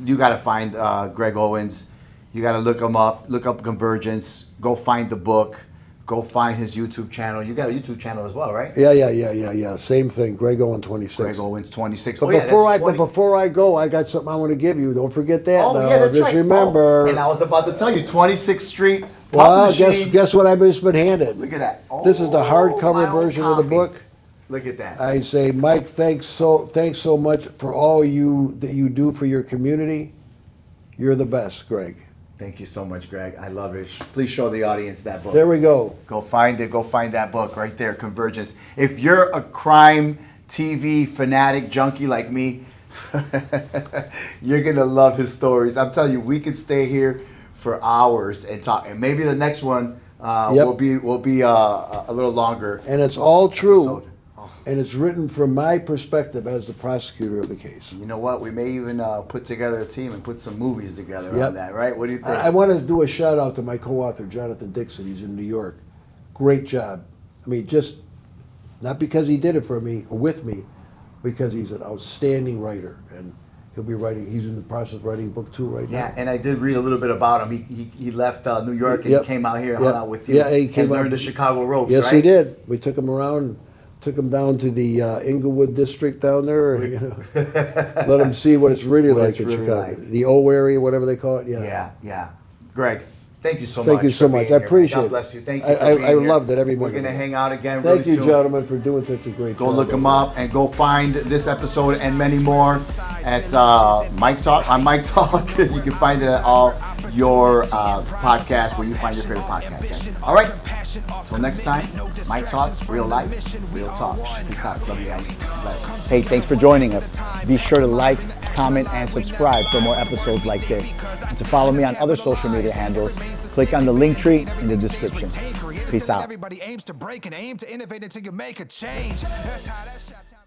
you got to find Gregg Owens. You got to look him up. Look up Convergence. Go find the book. Go find his YouTube channel. You got a YouTube channel as well, right? Yeah. Same thing. Gregg Owen 26. Gregg Owens 26. But before I go, I got something I want to give you. Don't forget that. Oh, now. yeah, that's Just right. remember. And I was about to tell you, 26th Street Well, Publishing. guess what I've just been handed. Look at that. This is the my hardcover own version of the copy. book. Look at that. I say, Mike, thanks so much for all that you do for your community. You're the best, Greg. Thank you so much, Greg. I love it. Please show the audience that book. There we go. Go find it. Go find that book right there, Convergence. If you're a crime TV fanatic junkie like me, you're going to love his stories. I'm telling you, we could stay here for hours and talk. And maybe the next one will be a little longer. And it's all true. episode. And it's written from my perspective as the prosecutor of the case. You know what? We may even put together a team and put some movies together Yep. on that, right? What do you think? I want to do a shout out to my co-author, Jonathan Dixon. He's in New York. Great job. I mean, just not because he did it for me or with me, because he's an outstanding writer. And he'll be writing, he's in the process of writing book 2 right now. Yeah, and I did read a little bit about him. He left New York and Yep. he came out here and Yep. hung out with you. Yeah, he came and out. learned the Chicago ropes, Yes, right? he did. We took him around, took him down to the Inglewood district down there, and, let him see what it's really What like it's in really Chicago. like. The O area, whatever they call it. Yeah. Yeah, yeah. Greg, thank you so much. Thank you so for much. being I here. appreciate God it. bless you. Thank you. I- for I- being I here. loved it every We're minute going to of it. hang out again Thank really you, soon. gentlemen, for doing such a great Go job. look him up and go find this episode and many more at Mike Talk. On Mike Talk, you can find it at all your podcasts where you find your favorite podcast. Guys. All right. Until next time, Mike Talk, real life, real talk. Peace out. Love you guys. Bless. Hey, thanks for joining us. Be sure to like, comment, and subscribe for more episodes like this. And to follow me on other social media handles, click on the link tree in the description. Peace out. Everybody aims to break and aim to innovate until you make a change. That's how that shot town.